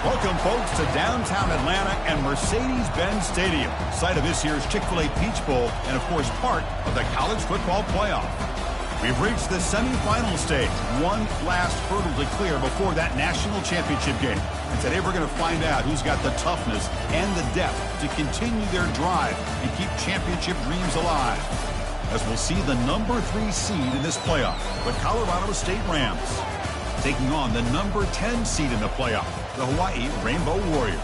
Welcome, folks, to downtown Atlanta and Mercedes-Benz Stadium, site of this year's Chick-fil-A Peach Bowl and, of course, part of the college football playoff. We've reached the semifinal stage, one last hurdle to clear before that national championship game. And today we're going to find out who's got the toughness and the depth to continue their drive and keep championship dreams alive. As we'll see the number 3 seed in this playoff, the Colorado State Rams, taking on the number 10 seed in the playoff, the Hawaii Rainbow Warriors.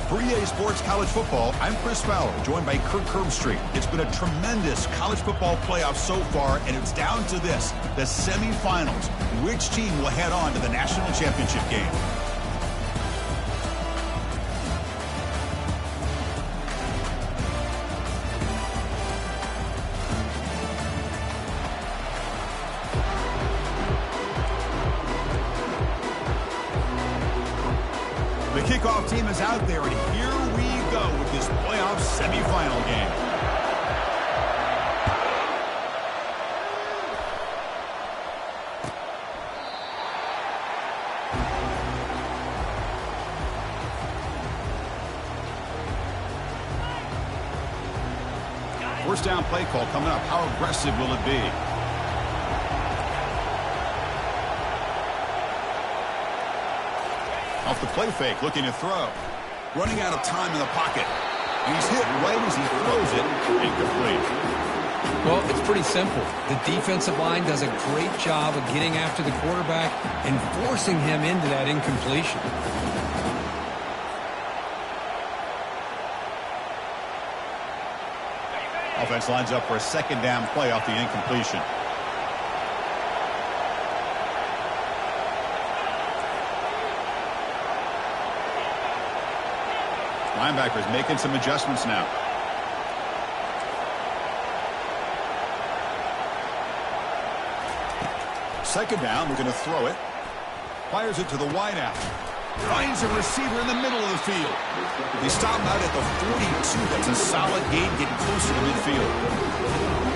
For EA Sports College Football, I'm Chris Fowler, joined by Kirk Herbstreit. It's been a tremendous college football playoff so far, and it's down to this, the semifinals. Which team will head on to the national championship game? The kickoff team is out there, and here we go with this playoff semifinal game. First down play call coming up. How aggressive will it be? Off the play fake, looking to throw. Running out of time in the pocket. He's hit right as he throws it. Incomplete. Well, it's pretty simple. The defensive line does a great job of getting after the quarterback and forcing him into that incompletion. Offense lines up for a second down play off the incompletion. Linebackers making some adjustments now. Second down, we're going to throw it. Fires it to the wideout. Finds a receiver in the middle of the field. They stop him out at the 42. That's a solid gain, getting closer to midfield.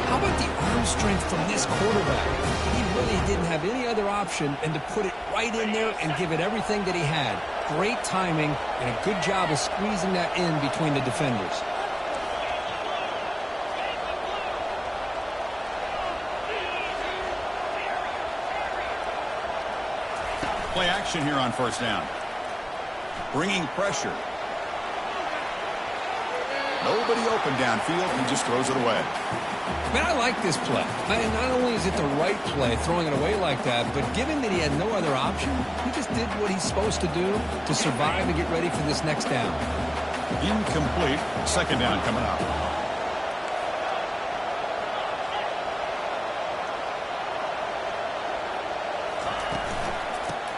How about the arm strength from this quarterback? He really didn't have any other option than to put it right in there and give it everything that he had. Great timing and a good job of squeezing that in between the defenders. Play action here on first down. Bringing pressure. Nobody open downfield. He just throws it away. Man, I like this play. Not only is it the right play, throwing it away like that, but given that he had no other option, he just did what he's supposed to do to survive and get ready for this next down. Incomplete. Second down coming up.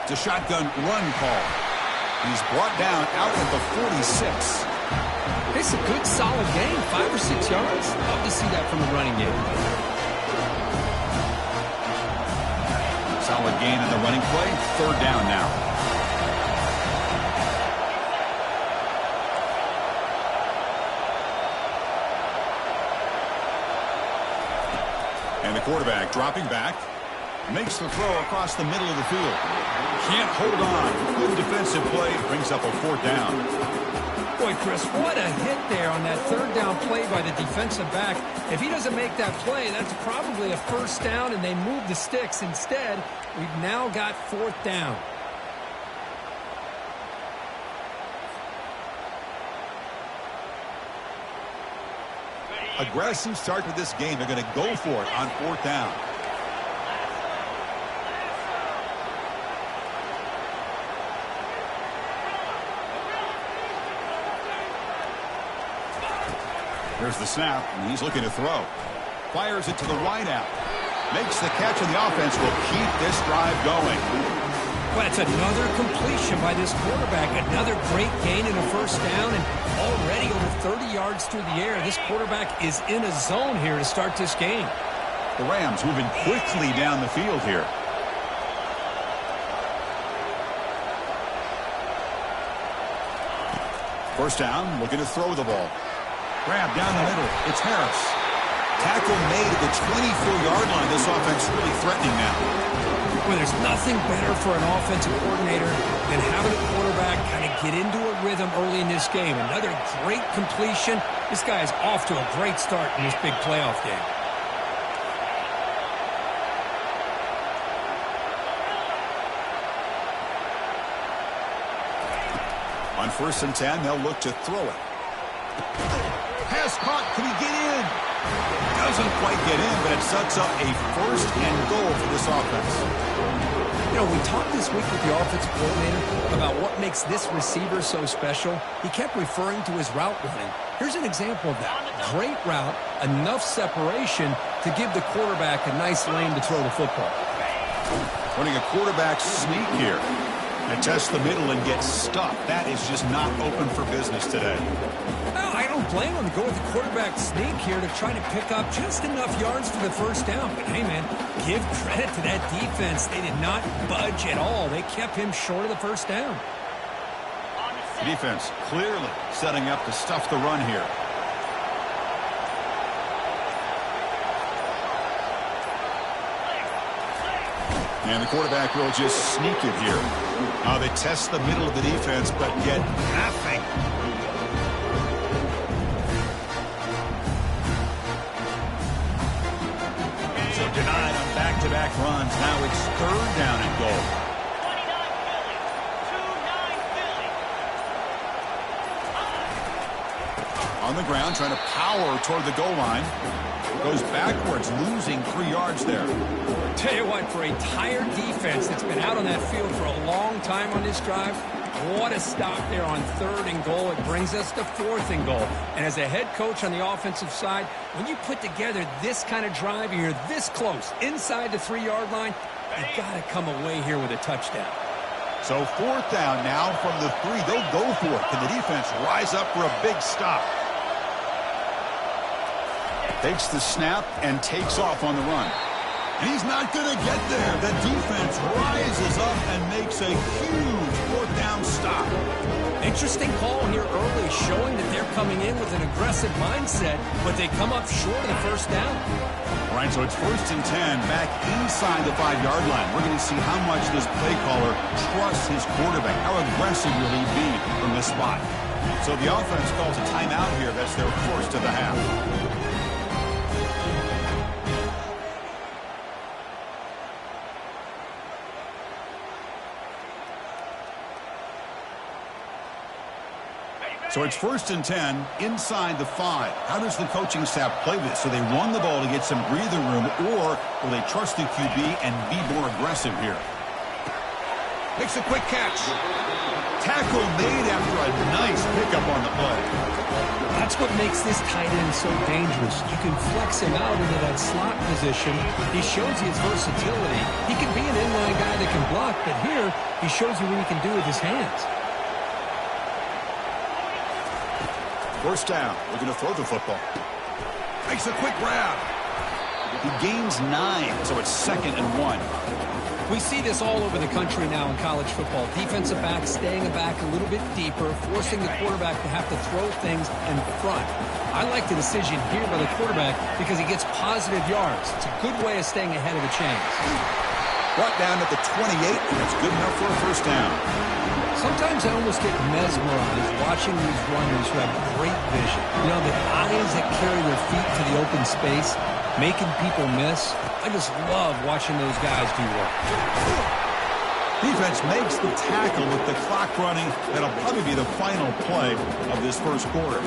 It's a shotgun run call. He's brought down out at the 46. It's a good, solid gain, 5 or 6 yards. Love to see that from the running game. Solid gain in the running play. Third down now. And the quarterback dropping back. Makes the throw across the middle of the field. Can't hold on. Good defensive play. Brings up a fourth down. Boy, Chris, what a hit there on that third down play by the defensive back. If he doesn't make that play, that's probably a first down, and they move the sticks. Instead, we've now got fourth down. Aggressive start to this game. They're going to go for it on fourth down. There's the snap, and he's looking to throw. Fires it to the wideout. Makes the catch, and the offense will keep this drive going. Well, it's another completion by this quarterback. Another great gain in a first down, and already over 30 yards through the air. This quarterback is in a zone here to start this game. The Rams moving quickly down the field here. First down, looking to throw the ball. Grab down the middle. It's Harris. Tackle made at the 24-yard line. This offense really threatening now. Well, there's nothing better for an offensive coordinator than having a quarterback kind of get into a rhythm early in this game. Another great completion. This guy is off to a great start in this big playoff game. On 1st and 10, they'll look to throw it. Pass caught. Can he get in? Doesn't quite get in, but it sets up a 1st and goal for this offense. You know, we talked this week with the offensive coordinator about what makes this receiver so special. He kept referring to his route running. Here's an example of that. Great route, enough separation to give the quarterback a nice lane to throw the football. Running a quarterback sneak here. And test the middle and get stuck. That is just not open for business today. Well, I don't blame him to go with the quarterback sneak here to try to pick up just enough yards for the first down. But, hey, man, give credit to that defense. They did not budge at all. They kept him short of the first down. Defense clearly setting up to stuff the run here. And the quarterback will just sneak it here. They test the middle of the defense, but get nothing. So denied on back-to-back runs. Now it's third down and goal. 29 Philly. On the ground, trying to power toward the goal line. Goes backwards, losing 3 yards there. Tell you what, for a tired defense that's been out on that field for a long time on this drive, what a stop there on 3rd and goal. It brings us to 4th and goal. And as a head coach on the offensive side, when you put together this kind of drive and you're this close inside the 3-yard line, you got to come away here with a touchdown. So 4th down now from the 3. They'll go for it. Can the defense rise up for a big stop? Takes the snap and takes off on the run. And he's not going to get there. The defense rises up and makes a huge fourth down stop. Interesting call here early, showing that they're coming in with an aggressive mindset, but they come up short of the first down. All right, so it's 1st and 10 back inside the 5-yard line. We're going to see how much this play caller trusts his quarterback. How aggressive will he be from this spot? So the offense calls a timeout here. That's their first of the half. So it's 1st and 10 inside the 5. How does the coaching staff play this? So they run the ball to get some breathing room, or will they trust the QB and be more aggressive here? Makes a quick catch. Tackle made after a nice pickup on the play. That's what makes this tight end so dangerous. You can flex him out into that slot position. He shows you his versatility. He can be an inline guy that can block, but here he shows you what he can do with his hands. First down, looking to throw the football. Makes a quick grab. He gains 9, so it's 2nd and 1. We see this all over the country now in college football. Defensive backs staying back a little bit deeper, forcing the quarterback to have to throw things in front. I like the decision here by the quarterback because he gets positive yards. It's a good way of staying ahead of the chains. Brought down at the 28, and it's good enough for a first down. Sometimes I almost get mesmerized watching these runners who have great vision. You know, the eyes that carry their feet to the open space, making people miss. I just love watching those guys do work. Defense makes the tackle with the clock running. That'll probably be the final play of this first quarter.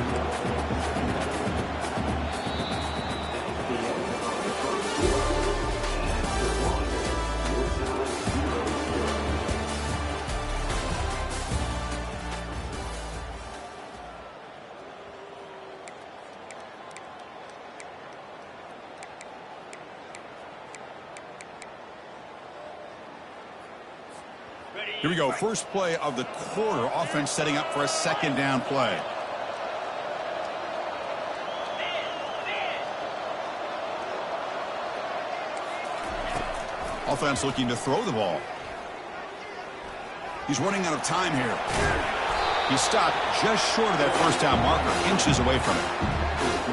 Here we go. First play of the quarter. Offense setting up for a 2nd down play. Offense looking to throw the ball. He's running out of time here. He stopped just short of that first down marker, inches away from it.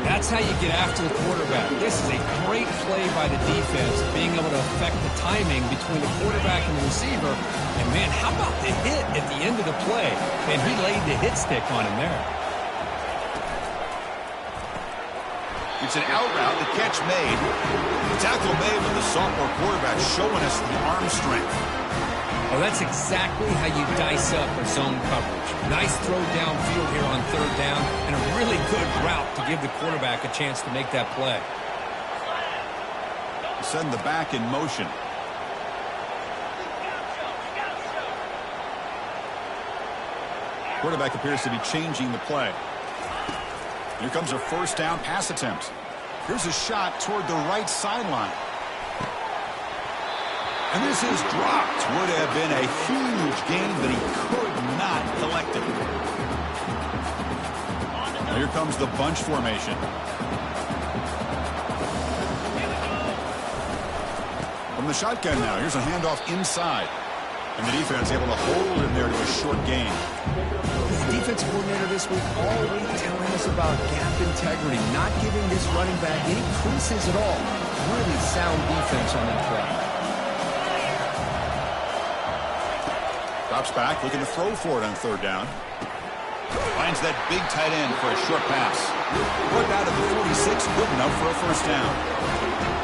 That's how you get after the quarterback. This is a great play by the defense, being able to affect the timing between the quarterback and the receiver. And, man, how about the hit at the end of the play? And he laid the hit stick on him there. It's an out route, the catch made. The tackle made with the sophomore quarterback showing us the arm strength. Well, that's exactly how you dice up a zone coverage. Nice throw downfield here on 3rd down, and a really good route to give the quarterback a chance to make that play. Send the back in motion. Quarterback appears to be changing the play. Here comes a first down pass attempt. Here's a shot toward the right sideline. And this is dropped. Would have been a huge gain, but he could not collect it. Now here comes the bunch formation. From the shotgun now, here's a handoff inside. And the defense able to hold him there to a short gain. The defensive coordinator this week all week telling us about gap integrity, not giving this running back any creases at all. Really sound defense on that play. Drops back, looking to throw for it on 3rd down. Finds that big tight end for a short pass. Put out of the 46, good enough for a first down.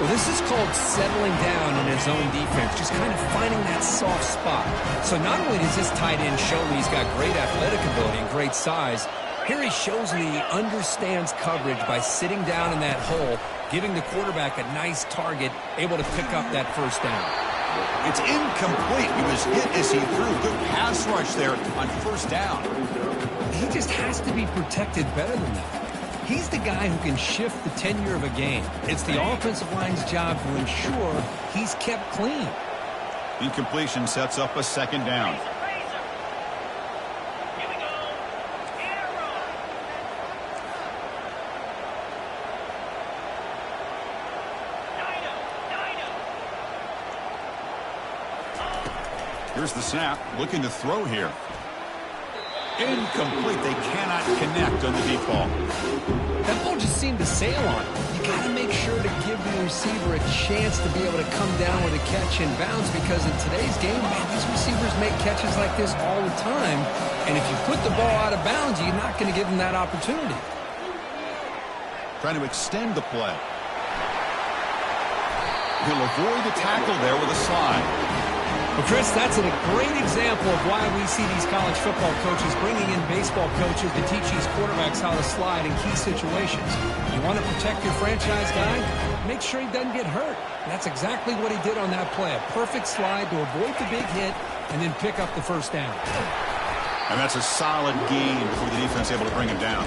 Well, this is called settling down in his own defense, just kind of finding that soft spot. So not only does this tight end show me he's got great athletic ability and great size, here he shows me he understands coverage by sitting down in that hole, giving the quarterback a nice target, able to pick up that first down. It's incomplete. He was hit as he threw. Good pass rush there on first down. He just has to be protected better than that. He's the guy who can shift the tenure of a game. It's the offensive line's job to ensure he's kept clean. Incompletion sets up a 2nd down. Here's the snap, looking to throw here. Incomplete. They cannot connect on the deep ball. That ball just seemed to sail on. You got to make sure to give the receiver a chance to be able to come down with a catch in bounds, because in today's game, man, these receivers make catches like this all the time. And if you put the ball out of bounds, you're not going to give them that opportunity. Trying to extend the play. He'll avoid the tackle there with a slide. Well, Chris, that's a great example of why we see these college football coaches bringing in baseball coaches to teach these quarterbacks how to slide in key situations. You want to protect your franchise guy? Make sure he doesn't get hurt. And that's exactly what he did on that play. A perfect slide to avoid the big hit and then pick up the first down. And that's a solid gain before the defense able to bring him down.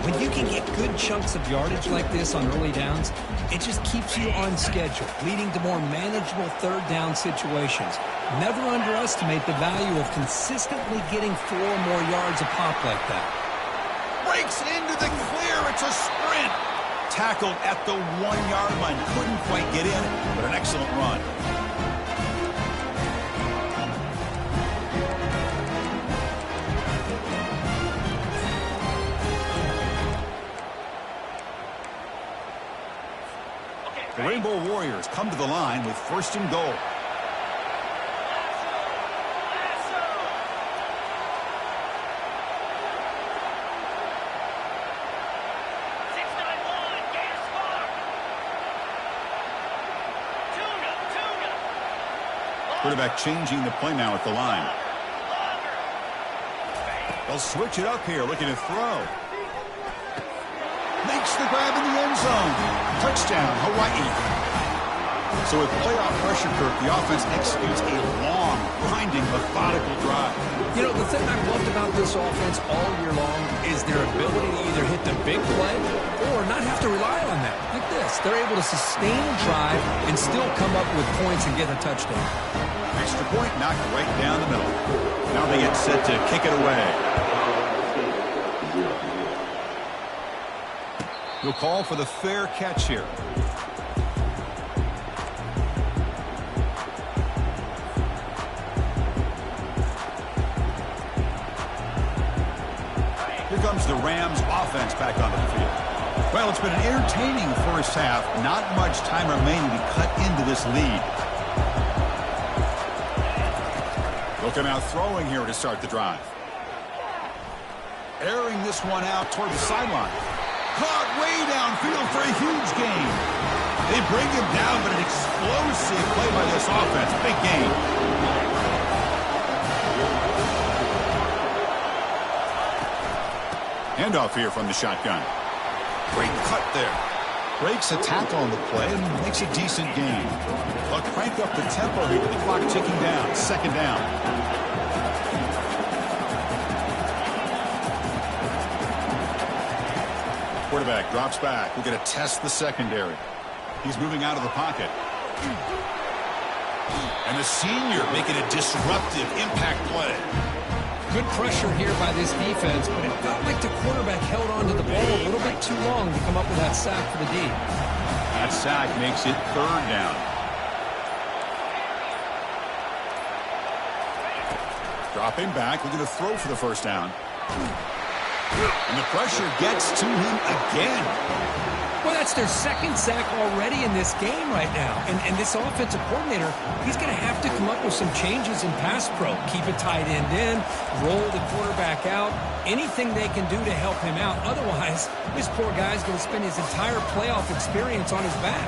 When you can get good chunks of yardage like this on early downs, it just keeps you on schedule, leading to more manageable third down situations. Never underestimate the value of consistently getting 4 more yards a pop like that. Breaks into the clear. It's a sprint. Tackled at the 1-yard line. Couldn't quite get in, but an excellent run. The Rainbow Warriors come to the line with 1st and goal. Quarterback changing the play now at the line. They'll switch it up here, looking to throw. Makes the grab in the end zone. Touchdown, Hawaii. So with playoff pressure, Kirk, the offense executes a long, grinding, methodical drive. You know, the thing I've loved about this offense all year long is their ability to either hit the big play or not have to rely on that. Like this, they're able to sustain a drive and still come up with points and get a touchdown. Extra point knocked right down the middle. Now they get set to kick it away. He'll call for the fair catch here. Here comes the Rams offense back onto the field. Well, it's been an entertaining first half. Not much time remaining to cut into this lead. They'll come out throwing here to start the drive. Airing this one out toward the sideline. Caught way downfield for a huge gain. They bring him down, but an explosive play by this offense. Big gain. Handoff here from the shotgun. Great cut there. Breaks a tackle on the play and makes a decent gain. They'll crank up the tempo here with the clock ticking down. 2nd down. Quarterback drops back. We're going to test the secondary. He's moving out of the pocket. And the senior making a disruptive impact play. Good pressure here by this defense, but it felt like the quarterback held on to the ball a little bit too long to come up with that sack for the D. That sack makes it 3rd down. Dropping back, looking to throw for the first down. And the pressure gets to him again. Well, that's their 2nd sack already in this game right now. And this offensive coordinator, he's going to have to come up with some changes in pass pro. Keep a tight end in, roll the quarterback out, anything they can do to help him out. Otherwise, this poor guy's going to spend his entire playoff experience on his back.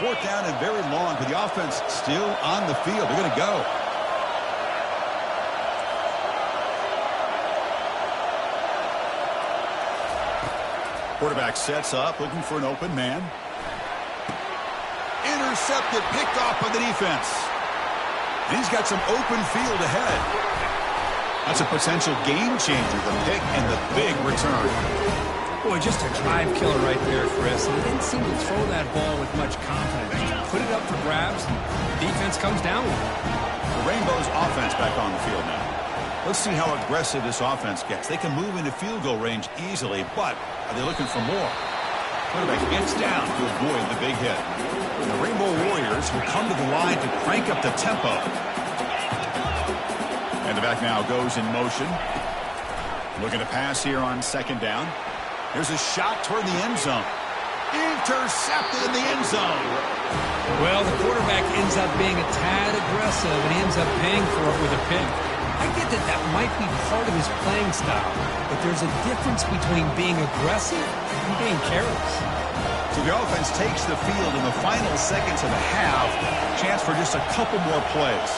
4th down and very long, but the offense still on the field. They're going to go. Quarterback sets up, looking for an open man. Intercepted, picked off by the defense. And he's got some open field ahead. That's a potential game changer, the pick and the big return. Boy, just a drive killer right there, Chris. And he didn't seem to throw that ball with much confidence. Just put it up for grabs, and the defense comes down with it. The Rainbows offense back on the field now. Let's see how aggressive this offense gets. They can move into field goal range easily, but are they looking for more? Quarterback gets down to avoid the big hit. And the Rainbow Warriors will come to the line to crank up the tempo. And the back now goes in motion. Looking to pass here on second down. Here's a shot toward the end zone. Intercepted in the end zone. Well, the quarterback ends up being a tad aggressive, and he ends up paying for it with a pick. I get that that might be part of his playing style, but there's a difference between being aggressive and being careless. So the offense takes the field in the final seconds of the half. Chance for just a couple more plays.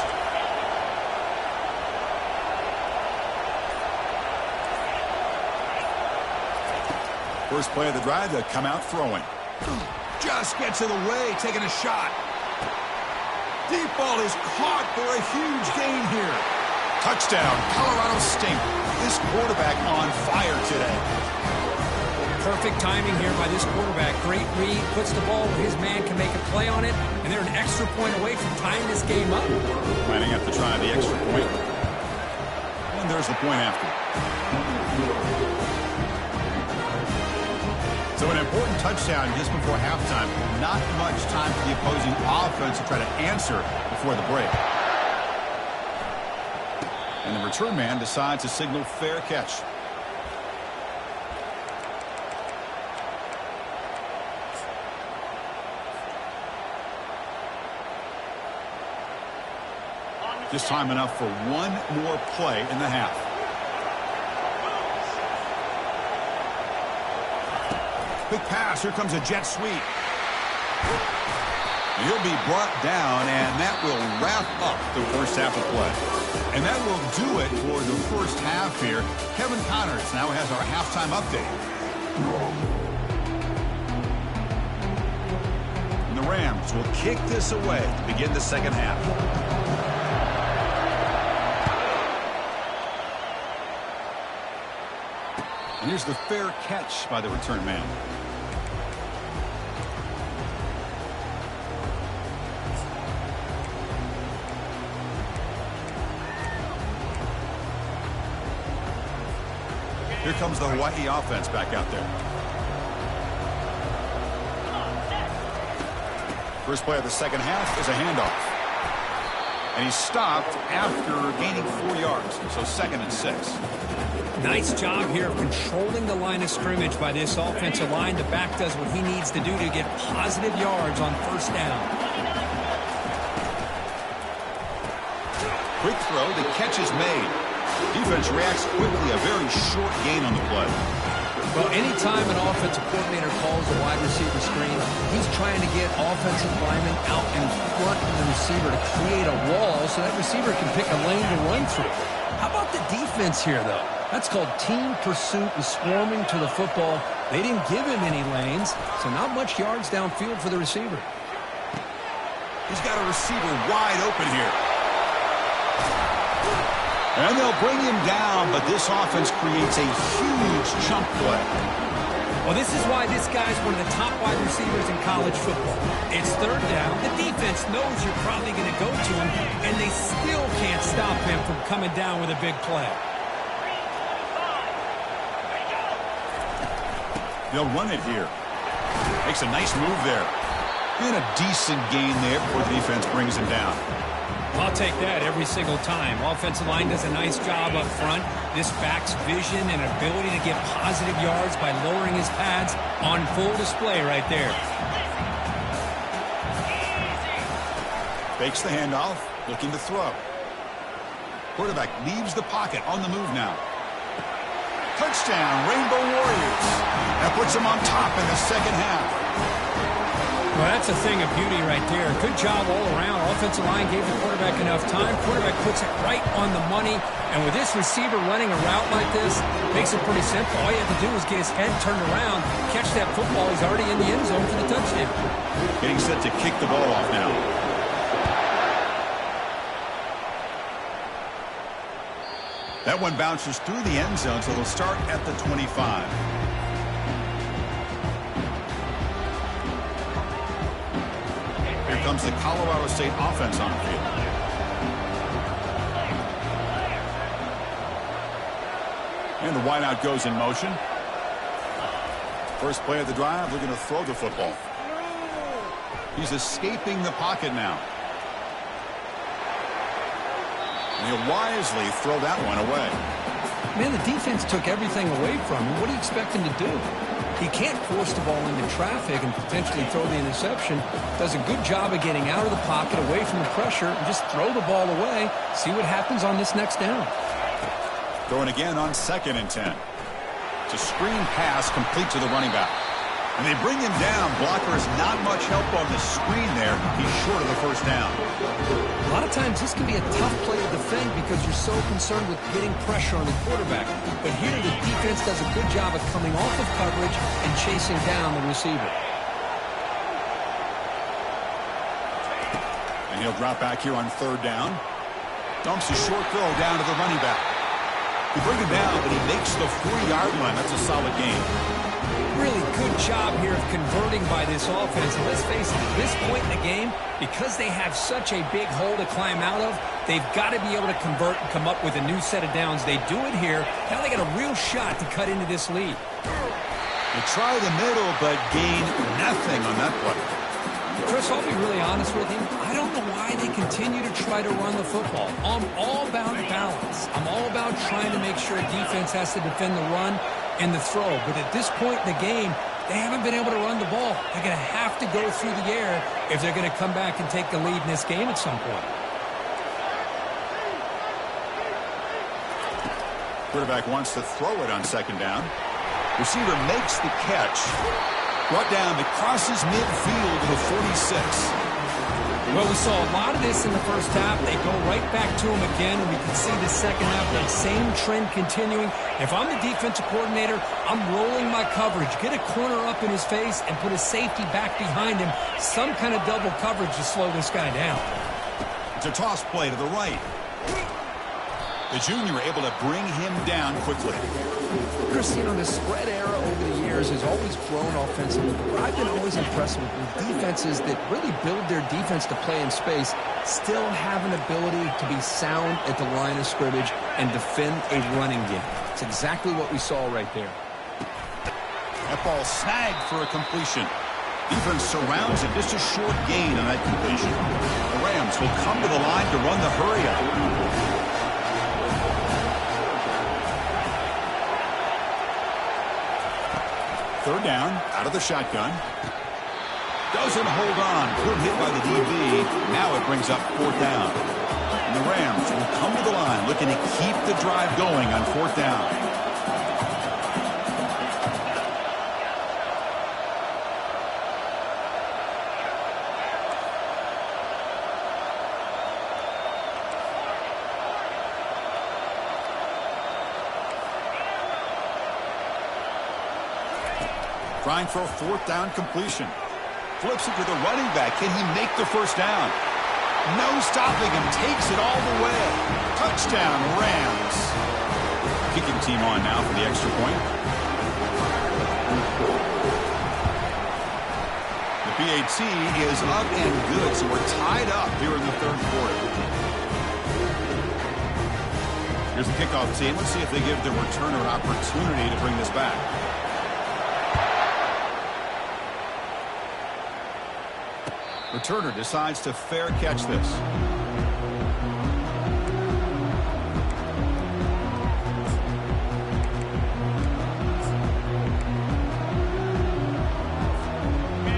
First play of the drive, to come out throwing. Just gets in the way, taking a shot. Deep ball is caught for a huge gain here. Touchdown, Colorado State. This quarterback on fire today. Perfect timing here by this quarterback. Great read, puts the ball where his man can make a play on it, and they're an extra point away from tying this game up. Planning up to try the extra point. And there's the point after. So an important touchdown just before halftime. Not much time for the opposing offense to try to answer before the break. And the return man decides to signal fair catch. Just time enough for one more play in the half. Quick pass. Here comes a jet sweep. He'll be brought down, and that will wrap up the first half of play. And that will do it for the first half here. Kevin Connors now has our halftime update. And the Rams will kick this away to begin the second half. And here's the fair catch by the return man. Here comes the Hawaii offense back out there. First play of the second half is a handoff. And he's stopped after gaining 4 yards. So 2nd and 6. Nice job here of controlling the line of scrimmage by this offensive line. The back does what he needs to do to get positive yards on first down. Quick throw. The catch is made. Defense reacts quickly. A very short gain on the play. Well, anytime an offensive coordinator calls a wide receiver screen, he's trying to get offensive linemen out in front of the receiver to create a wall so that receiver can pick a lane to run through. How about the defense here, though? That's called team pursuit and swarming to the football. They didn't give him any lanes, so not much yards downfield for the receiver. He's got a receiver wide open here. And they'll bring him down, but this offense creates a huge chunk play. Well, this is why this guy's one of the top wide receivers in college football. It's third down. The defense knows you're probably going to go to him, and they still can't stop him from coming down with a big play. They'll run it here. Makes a nice move there. And a decent gain there before the defense brings him down. I'll take that every single time. Offensive line does a nice job up front. This back's vision and ability to get positive yards by lowering his pads on full display right there. Fakes the handoff, looking to throw. Quarterback leaves the pocket, on the move now. Touchdown, Rainbow Warriors. That puts them on top in the second half. Well, that's a thing of beauty right there. Good job all around. Offensive line gave the quarterback enough time. Quarterback puts it right on the money. And with this receiver running a route like this, makes it pretty simple. All you have to do is get his head turned around, catch that football. He's already in the end zone for the touchdown. Getting set to kick the ball off now. That one bounces through the end zone, so they'll start at the 25. Here comes the Colorado State offense on the field. And the wideout goes in motion. First play of the drive, looking to throw the football. He's escaping the pocket now. And he'll wisely throw that one away. Man, the defense took everything away from him. What do you expect him to do? He can't force the ball into traffic and potentially throw the interception. Does a good job of getting out of the pocket, away from the pressure, and just throw the ball away. See what happens on this next down. Throwing again on 2nd and 10. It's a screen pass complete to the running back. And they bring him down. Blocker is not much help on the screen there. He's short of the first down. A lot of times this can be a tough play to defend because you're so concerned with getting pressure on the quarterback. But here the defense does a good job of coming off of coverage and chasing down the receiver. And he'll drop back here on 3rd down. Dumps a short throw down to the running back. He brings him down, but he makes the 40-yard line. That's a solid game. Really good job here of converting by this offense. And let's face it, at this point in the game, because they have such a big hole to climb out of, they've got to be able to convert and come up with a new set of downs. They do it here. Now they got a real shot to cut into this lead. They try the middle, but gain nothing on that play. Chris, I'll be really honest with you. I don't know why they continue to try to run the football. I'm all about balance. I'm all about trying to make sure a defense has to defend the run and the throw. But at this point in the game, they haven't been able to run the ball. They're going to have to go through the air if they're going to come back and take the lead in this game at some point. Quarterback wants to throw it on 2nd down. Receiver makes the catch. Brought down, it crosses midfield to the 46. Well, we saw a lot of this in the first half. They go right back to him again, and we can see the second half, that same trend continuing. If I'm the defensive coordinator, I'm rolling my coverage. Get a corner up in his face and put a safety back behind him. Some kind of double coverage to slow this guy down. It's a toss play to the right. The junior able to bring him down quickly. Chris, you know, the spread era over the years has always grown offensively. But I've been always impressed with defenses that really build their defense to play in space, still have an ability to be sound at the line of scrimmage and defend a running game. It's exactly what we saw right there. That ball snagged for a completion. Defense surrounds it. Just a short gain on that completion. The Rams will come to the line to run the hurry-up. 3rd down, out of the shotgun. Doesn't hold on. Good hit by the DB. Now it brings up 4th down. And the Rams will come to the line looking to keep the drive going on 4th down. Trying for a 4th down completion. Flips it to the running back. Can he make the first down? No stopping him. Takes it all the way. Touchdown, Rams. Kicking team on now for the extra point. The PAT is up and good, so we're tied up here in the 3rd quarter. Here's the kickoff team. Let's see if they give the returner an opportunity to bring this back. Returner decides to fair catch this.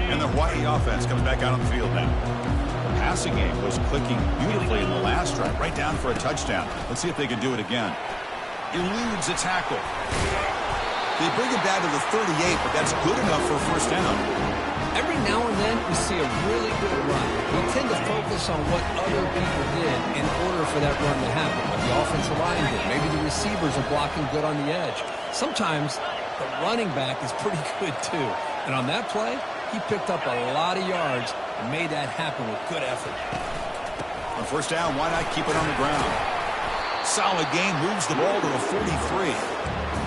And the Hawaii offense comes back out on the field now. The passing game was clicking beautifully in the last drive, right down for a touchdown. Let's see if they can do it again. Eludes a tackle. They bring him down to the 38, but that's good enough for a first down. Every now and then, we see a really good run. We tend to focus on what other people did in order for that run to happen. What the offensive line did. Maybe the receivers are blocking good on the edge. Sometimes the running back is pretty good, too. And on that play, he picked up a lot of yards and made that happen with good effort. On 1st down, why not keep it on the ground? Solid gain, moves the ball to the 43.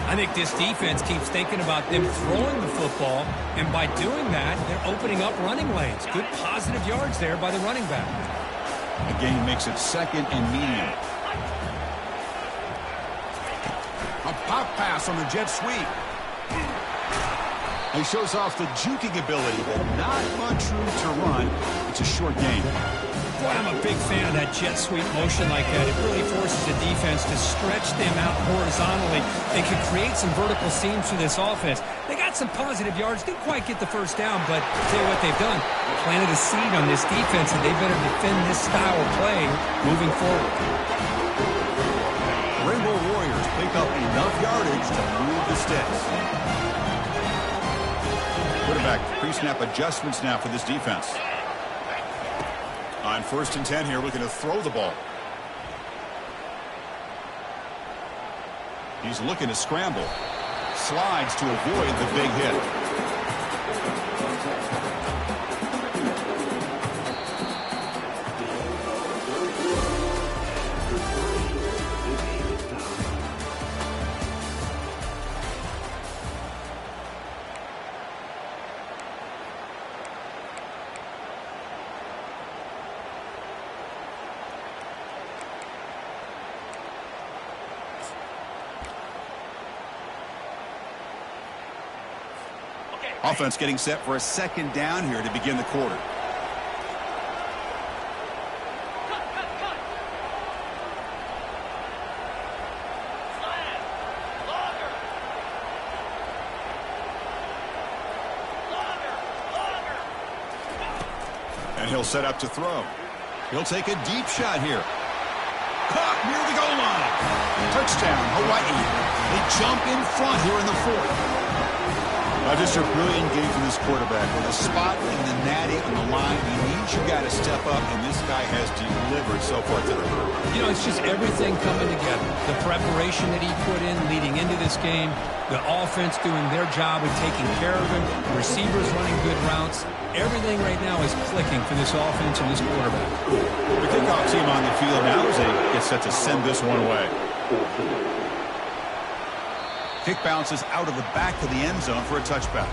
I think this defense keeps thinking about them throwing the football, and by doing that, they're opening up running lanes. Good positive yards there by the running back. The gain makes it 2nd and medium. A pop pass on the jet sweep. He shows off the juking ability, but not much room to run. It's a short gain. Boy, I'm a big fan of that jet sweep motion like that. It really forces the defense to stretch them out horizontally. They can create some vertical seams for this offense. They got some positive yards. Didn't quite get the first down, but I'll tell you what they've done. Planted a seed on this defense, and they better defend this style of play moving forward. Rainbow Warriors pick up enough yardage to move the sticks. Quarterback pre-snap adjustments now for this defense. On 1st and 10 here, looking to throw the ball. He's looking to scramble. Slides to avoid the big hit. Offense getting set for a 2nd down here to begin the quarter. And he'll set up to throw. He'll take a deep shot here. Caught near the goal line. Touchdown, Hawaii. They jump in front here in the 4th. Just a brilliant game for this quarterback. With a spot in the natty on the line, he needs you guys to step up, and this guy has delivered so far today. You know, it's just everything coming together. The preparation that he put in leading into this game, the offense doing their job of taking care of him, receivers running good routes. Everything right now is clicking for this offense and this quarterback. The kickoff team on the field now as they get set to send this one away. Kick bounces out of the back of the end zone for a touchback.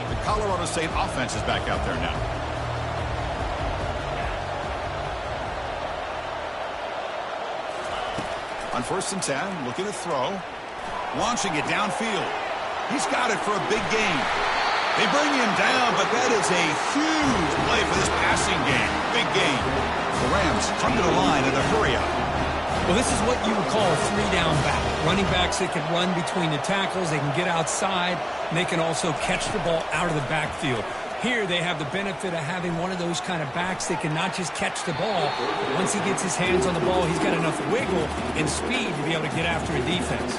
The Colorado State offense is back out there now. On 1st and 10, looking to throw. Launching it downfield. He's got it for a big gain. They bring him down, but that is a huge play for this passing game. Big gain. The Rams come to the line in a hurry-up. Well, this is what you would call a 3-down back. Running backs that can run between the tackles, they can get outside, and they can also catch the ball out of the backfield. Here they have the benefit of having one of those kind of backs that can not just catch the ball. Once he gets his hands on the ball, he's got enough wiggle and speed to be able to get after a defense.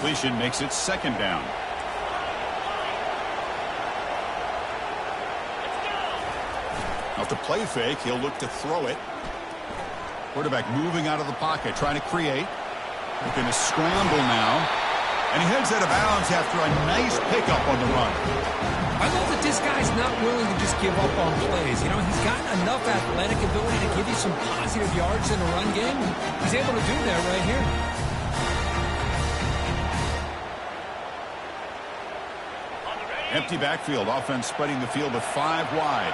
Completion makes it 2nd down. Off the play fake, he'll look to throw it. Quarterback moving out of the pocket, trying to create. Looking to scramble now. And he heads out of bounds after a nice pickup on the run. I love that this guy's not willing to just give up on plays. You know, he's got enough athletic ability to give you some positive yards in the run game. He's able to do that right here. Empty backfield. Offense spreading the field with 5 wide.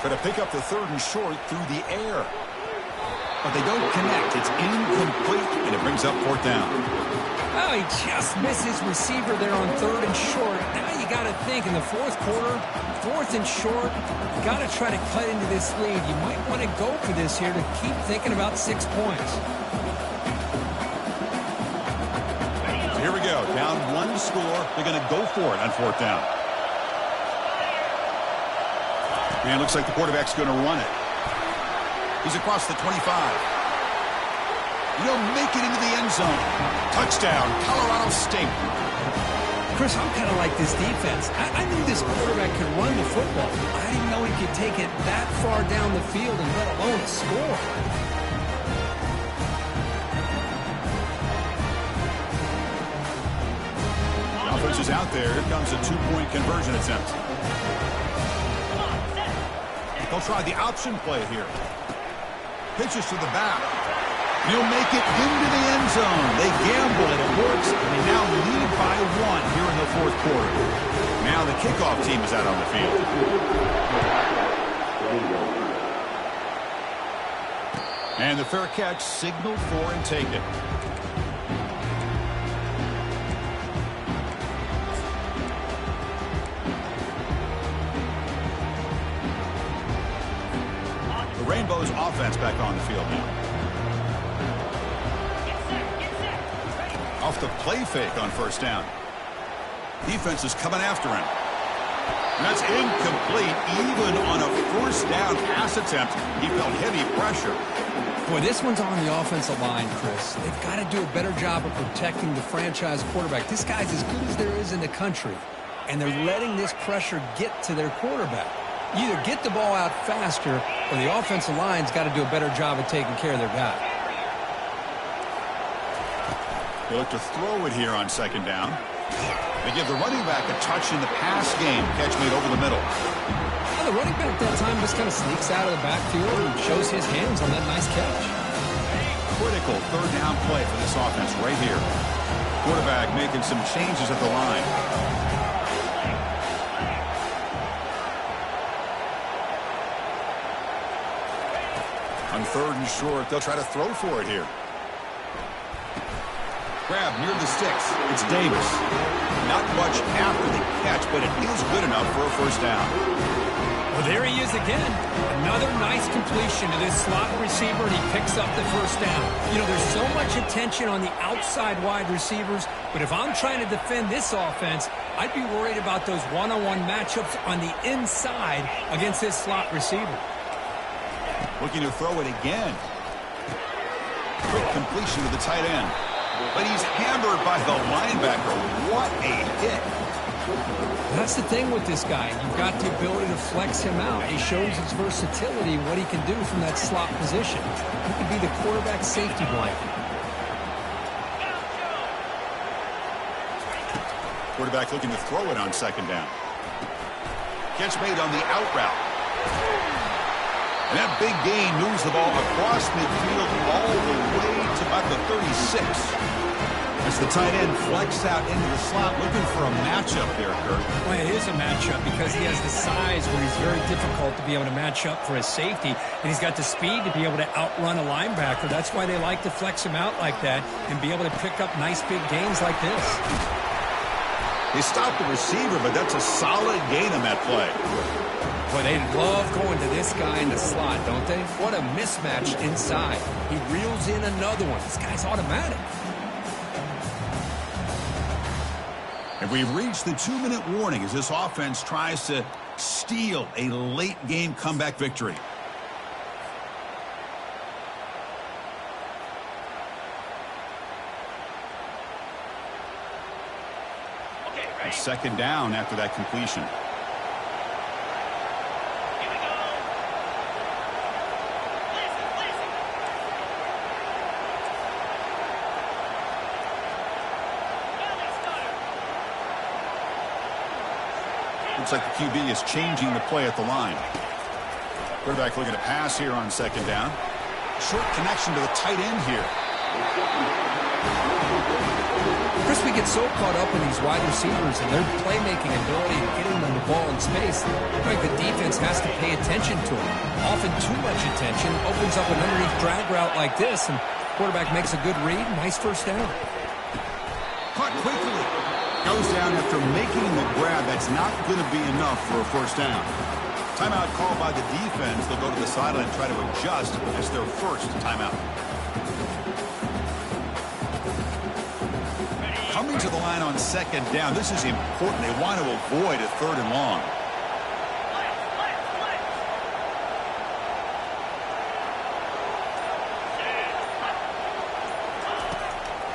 Try to pick up the 3rd and short through the air. But they don't connect. It's incomplete, and it brings up 4th down. Oh, he just misses receiver there on 3rd and short. Now you got to think in the 4th quarter, 4th and short, you got to try to cut into this lead. You might want to go for this here to keep thinking about 6 points. So here we go. Down 1 score. They're going to go for it on 4th down. And it looks like the quarterback's going to run it. He's across the 25. He'll make it into the end zone. Touchdown, Colorado State. Chris, I'm kind of like this defense. I knew this quarterback could run the football. I didn't know he could take it that far down the field and let alone a score. Offense is out there. Here comes a 2-point conversion attempt. They'll try the option play here. Pitches to the back. He'll make it into the end zone. They gamble and it works. And they now lead by 1 here in the fourth quarter. Now the kickoff team is out on the field. And the fair catch signaled for and taken. The Rainbows offense back on the field now. Off the play fake on first down. Defense is coming after him. And that's incomplete. Even on a first down pass attempt, he felt heavy pressure. Boy, this one's on the offensive line, Chris. They've got to do a better job of protecting the franchise quarterback. This guy's as good as there is in the country, and they're letting this pressure get to their quarterback. You either get the ball out faster, or the offensive line's got to do a better job of taking care of their guy. They look to throw it here on second down. They give the running back a touch in the pass game. Catch made over the middle. Well, the running back that time just kind of sneaks out of the backfield and shows his hands on that nice catch. Critical third down play for this offense right here. Quarterback making some changes at the line. On third and short, they'll try to throw for it here. Grab near the sticks. It's Davis. Not much after the catch, but it is good enough for a first down. Well, there he is again. Another nice completion to this slot receiver, and he picks up the first down. You know, there's so much attention on the outside wide receivers, but if I'm trying to defend this offense, I'd be worried about those one-on-one matchups on the inside against this slot receiver. Looking to throw it again. Quick completion to the tight end. But he's hammered by the linebacker. What a hit. That's the thing with this guy. You've got the ability to flex him out. He shows his versatility, what he can do from that slot position. He could be the quarterback safety blanket. Quarterback looking to throw it on second down. Catch made on the out route. And that big gain moves the ball across midfield all the way to about the 36. As the tight end flex out into the slot, looking for a matchup there, Kurt. Well, it is a matchup because he has the size where he's very difficult to be able to match up for his safety, and he's got the speed to be able to outrun a linebacker. That's why they like to flex him out like that and be able to pick up nice big gains like this. They stopped the receiver, but that's a solid gain on that play. Boy, they love going to this guy in the slot, don't they? What a mismatch inside. He reels in another one. This guy's automatic. And we've reached the 2-minute warning as this offense tries to steal a late-game comeback victory. Okay, second down after that completion. Looks like the QB is changing the play at the line. Quarterback looking to pass here on second down. Short connection to the tight end here. Chris, we get so caught up in these wide receivers and their playmaking ability and getting them the ball in space. I think the defense has to pay attention to them. Often too much attention opens up an underneath drag route like this, and quarterback makes a good read. Nice first down. Caught quickly. Goes down after making the grab. That's not going to be enough for a first down. Timeout called by the defense. They'll go to the sideline and try to adjust as their first timeout. Coming to the line on second down. This is important. They want to avoid a third and long.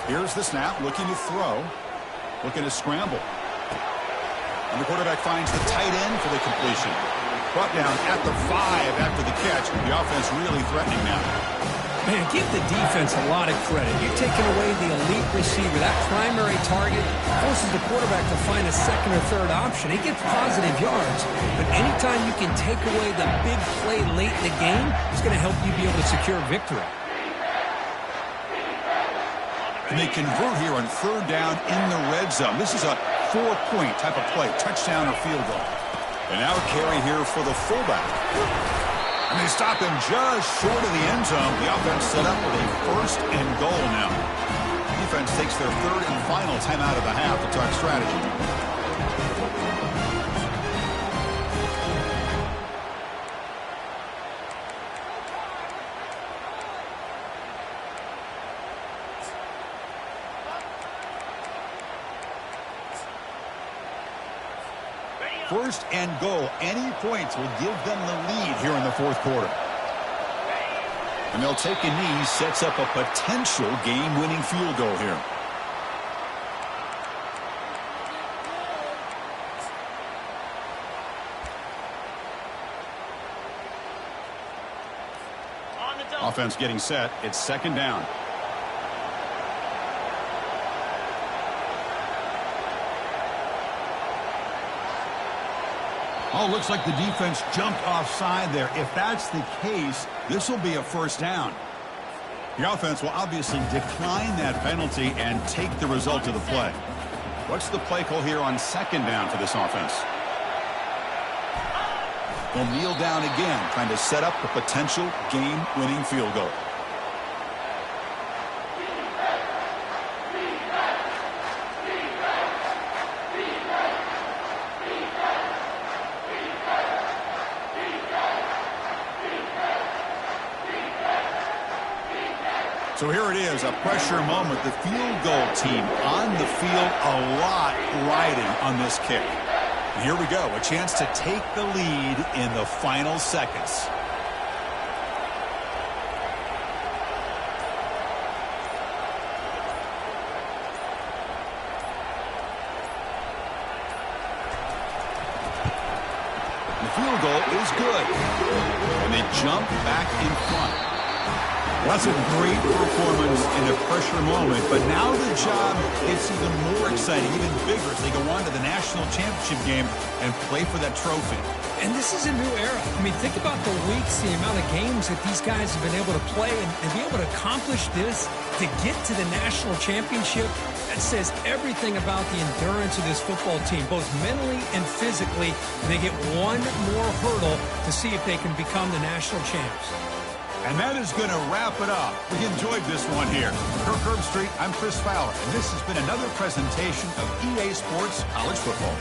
Here's the snap. Looking to throw. Looking to scramble. And the quarterback finds the tight end for the completion. Brought down at the 5 after the catch. The offense really threatening now. Man, give the defense a lot of credit. You're taking away the elite receiver. That primary target forces the quarterback to find a second or third option. He gets positive yards. But anytime you can take away the big play late in the game, it's going to help you be able to secure victory. And they convert here on third down in the red zone. This is a 4-point type of play, touchdown or field goal. And now a carry here for the fullback. And they stop him just short of the end zone. The offense set up with a first and goal now. Defense takes their third and final timeout of the half to talk strategy. First and goal. Any points will give them the lead here in the fourth quarter. And they'll take a knee, sets up a potential game-winning field goal here. Offense getting set. It's second down. Oh, looks like the defense jumped offside there. If that's the case, this will be a first down. The offense will obviously decline that penalty and take the result of the play. What's the play call here on second down for this offense? They'll kneel down again, trying to set up a potential game-winning field goal. So here it is, a pressure moment. The field goal team on the field, a lot riding on this kick. And here we go, a chance to take the lead in the final seconds. The field goal is good. And they jump back in front. That's a great performance in a pressure moment, but now the job gets even more exciting, even bigger as they go on to the national championship game and play for that trophy. And this is a new era. I mean, think about the weeks, the amount of games that these guys have been able to play and be able to accomplish this, to get to the national championship. That says everything about the endurance of this football team, both mentally and physically. And they get one more hurdle to see if they can become the national champs. And that is going to wrap it up. We enjoyed this one here. For Kirk Herbstreit, I'm Chris Fowler, and this has been another presentation of EA Sports College Football.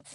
you